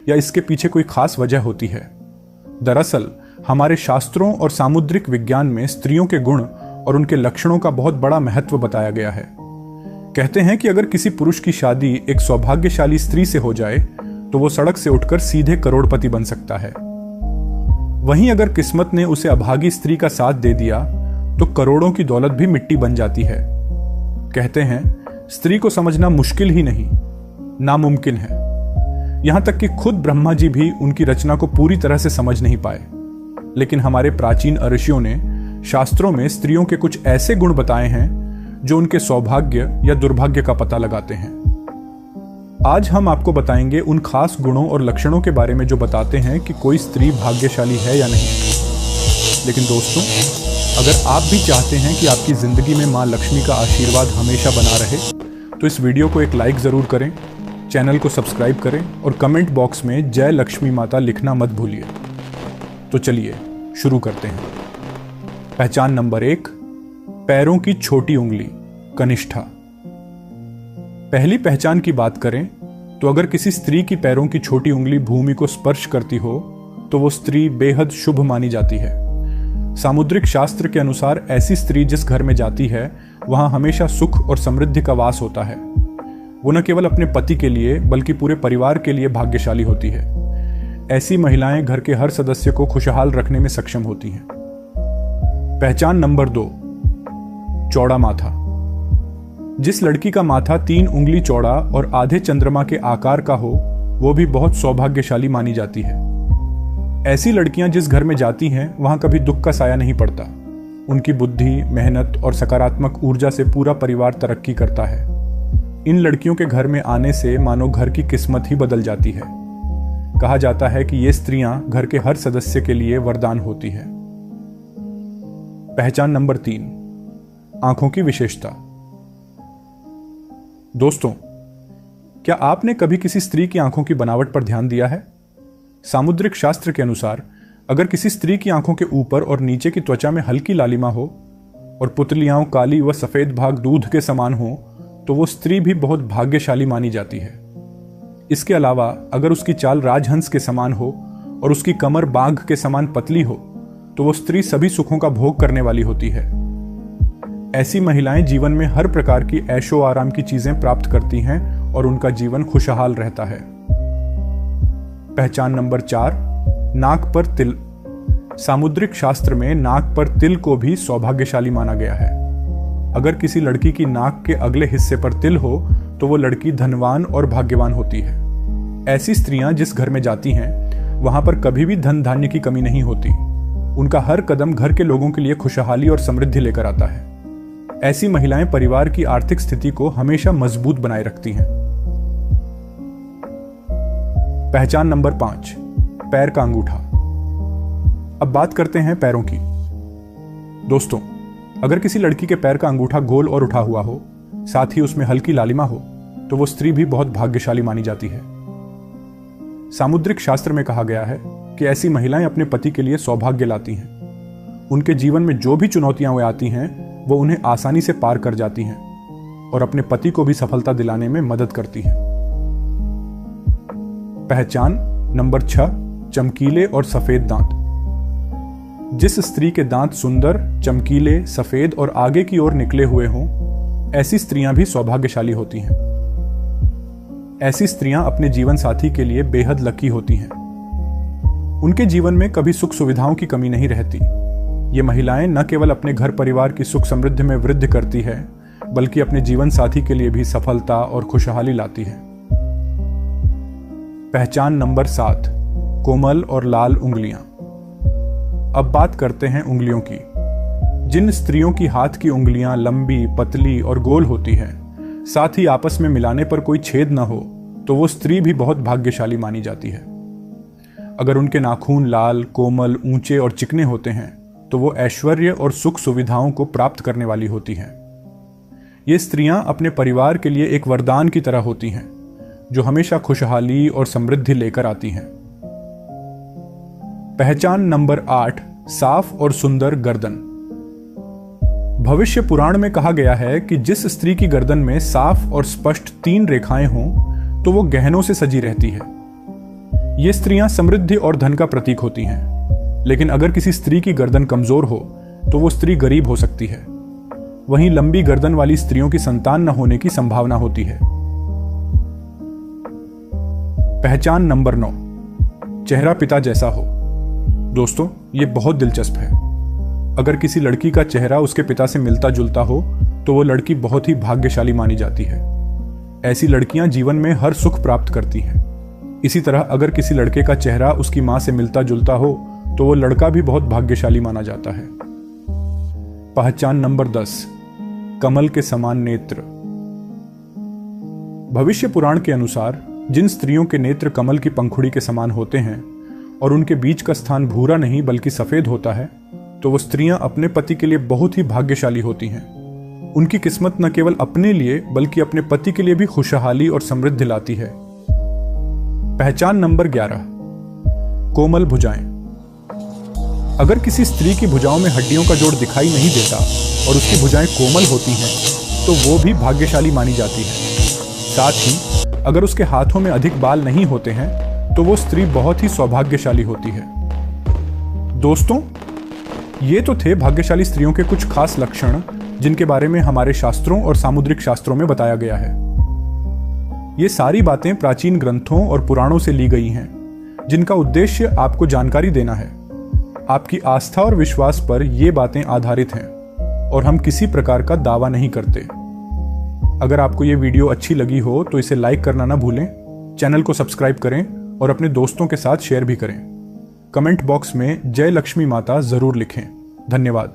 या इसके पीछे कोई खास वजह होती है? दरअसल हमारे शास्त्रों और सामुद्रिक विज्ञान में स्त्रियों के गुण और उनके लक्षणों का बहुत बड़ा महत्व बताया गया है। कहते हैं कि अगर किसी पुरुष की शादी एक सौभाग्यशाली स्त्री से हो जाए तो वो सड़क से उठकर सीधे करोड़पति बन सकता है। वहीं अगर किस्मत ने उसे अभागी स्त्री का साथ दे दिया तो करोड़ों की दौलत भी मिट्टी बन जाती है। कहते हैं स्त्री को समझना मुश्किल ही नहीं, नामुमकिन है। यहां तक कि खुद ब्रह्मा जी भी उनकी रचना को पूरी तरह से समझ नहीं पाए। लेकिन हमारे प्राचीन ऋषियों ने शास्त्रों में स्त्रियों के कुछ ऐसे गुण बताए हैं जो उनके सौभाग्य या दुर्भाग्य का पता लगाते हैं। आज हम आपको बताएंगे उन खास गुणों और लक्षणों के बारे में जो बताते हैं कि कोई स्त्री भाग्यशाली है या नहीं। लेकिन दोस्तों, अगर आप भी चाहते हैं कि आपकी जिंदगी में मां लक्ष्मी का आशीर्वाद हमेशा बना रहे तो इस वीडियो को एक लाइक जरूर करें, चैनल को सब्सक्राइब करें और कमेंट बॉक्स में जय लक्ष्मी माता लिखना मत भूलिए। तो चलिए शुरू करते हैं। पहचान नंबर 1, पैरों की छोटी उंगली, कनिष्ठा। पहली पहचान की बात करें तो अगर किसी स्त्री की पैरों की छोटी उंगली भूमि को स्पर्श करती हो तो वो स्त्री बेहद शुभ मानी जाती है। सामुद्रिक शास्त्र के अनुसार ऐसी स्त्री जिस घर में जाती है वहां हमेशा सुख और समृद्धि का वास होता है। वो न केवल अपने पति के लिए बल्कि पूरे परिवार के लिए भाग्यशाली होती है। ऐसी महिलाएं घर के हर सदस्य को खुशहाल रखने में सक्षम होती हैं। पहचान नंबर 2, चौड़ा माथा। जिस लड़की का माथा 3 उंगली चौड़ा और आधे चंद्रमा के आकार का हो वो भी बहुत सौभाग्यशाली मानी जाती है। ऐसी लड़कियां जिस घर में जाती हैं वहां कभी दुख का साया नहीं पड़ता। उनकी बुद्धि, मेहनत और सकारात्मक ऊर्जा से पूरा परिवार तरक्की करता है। इन लड़कियों के घर में आने से मानो घर की किस्मत ही बदल जाती है। कहा जाता है कि ये स्त्रियां घर के हर सदस्य के लिए वरदान होती है। पहचान नंबर 3, आंखों की विशेषता। दोस्तों, क्या आपने कभी किसी स्त्री की आंखों की बनावट पर ध्यान दिया है? सामुद्रिक शास्त्र के अनुसार अगर किसी स्त्री की आंखों के ऊपर और नीचे की त्वचा में हल्की लालिमा हो और पुतलियां काली व सफेद भाग दूध के समान हो तो वो स्त्री भी बहुत भाग्यशाली मानी जाती है। इसके अलावा अगर उसकी चाल राजहंस के समान हो और उसकी कमर बाघ के समान पतली हो तो वो स्त्री सभी सुखों का भोग करने वाली होती है। ऐसी महिलाएं जीवन में हर प्रकार की ऐशो आराम की चीजें प्राप्त करती हैं और उनका जीवन खुशहाल रहता है। पहचान नंबर 4, नाक पर तिल। सामुद्रिक शास्त्र में नाक पर तिल को भी सौभाग्यशाली माना गया है। अगर किसी लड़की की नाक के अगले हिस्से पर तिल हो तो वो लड़की धनवान और भाग्यवान होती है। ऐसी स्त्रियां जिस घर में जाती हैं वहां पर कभी भी धन धान्य की कमी नहीं होती। उनका हर कदम घर के लोगों के लिए खुशहाली और समृद्धि लेकर आता है। ऐसी महिलाएं परिवार की आर्थिक स्थिति को हमेशा मजबूत बनाए रखती हैं। पहचान नंबर 5, पैर का अंगूठा। अब बात करते हैं पैरों की। दोस्तों, अगर किसी लड़की के पैर का अंगूठा गोल और उठा हुआ हो, साथ ही उसमें हल्की लालिमा हो, तो वो स्त्री भी बहुत भाग्यशाली मानी जाती है। सामुद्रिक शास्त्र में कहा गया है कि ऐसी महिलाएं अपने पति के लिए सौभाग्य लाती हैं। उनके जीवन में जो भी चुनौतियां वे आती हैं वो उन्हें आसानी से पार कर जाती हैं और अपने पति को भी सफलता दिलाने में मदद करती हैं। पहचान नंबर 6, चमकीले और सफेद दांत। जिस स्त्री के दांत सुंदर, चमकीले, सफेद और आगे की ओर निकले हुए हों, ऐसी स्त्रियां भी सौभाग्यशाली होती हैं। ऐसी स्त्रियां अपने जीवन साथी के लिए बेहद लकी होती हैं। उनके जीवन में कभी सुख सुविधाओं की कमी नहीं रहती। ये महिलाएं न केवल अपने घर परिवार की सुख समृद्धि में वृद्धि करती है बल्कि अपने जीवन साथी के लिए भी सफलता और खुशहाली लाती है। पहचान नंबर 7, कोमल और लाल उंगलियां। अब बात करते हैं उंगलियों की। जिन स्त्रियों की हाथ की उंगलियां लंबी, पतली और गोल होती हैं, साथ ही आपस में मिलाने पर कोई छेद न हो, तो वो स्त्री भी बहुत भाग्यशाली मानी जाती है। अगर उनके नाखून लाल, कोमल, ऊंचे और चिकने होते हैं तो वो ऐश्वर्य और सुख सुविधाओं को प्राप्त करने वाली होती हैं। ये स्त्रियां अपने परिवार के लिए एक वरदान की तरह होती हैं जो हमेशा खुशहाली और समृद्धि लेकर आती हैं। पहचान नंबर 8, साफ और सुंदर गर्दन। भविष्य पुराण में कहा गया है कि जिस स्त्री की गर्दन में साफ और स्पष्ट 3 रेखाएं हों तो वो गहनों से सजी रहती है। ये स्त्रियां समृद्धि और धन का प्रतीक होती हैं, लेकिन अगर किसी स्त्री की गर्दन कमजोर हो तो वो स्त्री गरीब हो सकती है। वहीं लंबी गर्दन वाली स्त्रियों की संतान न होने की संभावना होती है। पहचान नंबर 9, चेहरा पिता जैसा हो। दोस्तों, ये बहुत दिलचस्प है। अगर किसी लड़की का चेहरा उसके पिता से मिलता जुलता हो तो वो लड़की बहुत ही भाग्यशाली मानी जाती है। ऐसी लड़कियां जीवन में हर सुख प्राप्त करती हैं। इसी तरह अगर किसी लड़के का चेहरा उसकी मां से मिलता जुलता हो तो वो लड़का भी बहुत भाग्यशाली माना जाता है। पहचान नंबर 10, कमल के समान नेत्र। भविष्य पुराण के अनुसार जिन स्त्रियों के नेत्र कमल की पंखुड़ी के समान होते हैं और उनके बीच का स्थान भूरा नहीं बल्कि सफेद होता है, तो वो स्त्रियां अपने पति के लिए बहुत ही भाग्यशाली होती हैं। उनकी किस्मत न केवल अपने लिए बल्कि अपने पति के लिए भी खुशहाली और समृद्धि लाती है। पहचान नंबर 11, कोमल भुजाएं। अगर किसी स्त्री की भुजाओं में हड्डियों का जोड़ दिखाई नहीं देता और उसकी भुजाएं कोमल होती हैं तो वो भी भाग्यशाली मानी जाती है। साथ ही अगर उसके हाथों में अधिक बाल नहीं होते हैं तो वो स्त्री बहुत ही सौभाग्यशाली होती है। दोस्तों, ये तो थे भाग्यशाली स्त्रियों के कुछ खास लक्षण जिनके बारे में हमारे शास्त्रों और सामुद्रिक शास्त्रों में बताया गया है। ये सारी बातें प्राचीन ग्रंथों और पुराणों से ली गई हैं, जिनका उद्देश्य आपको जानकारी देना है। आपकी आस्था और विश्वास पर ये बातें आधारित हैं और हम किसी प्रकार का दावा नहीं करते। अगर आपको ये वीडियो अच्छी लगी हो तो इसे लाइक करना ना भूलें, चैनल को सब्सक्राइब करें और अपने दोस्तों के साथ शेयर भी करें। कमेंट बॉक्स में जय लक्ष्मी माता जरूर लिखें। धन्यवाद।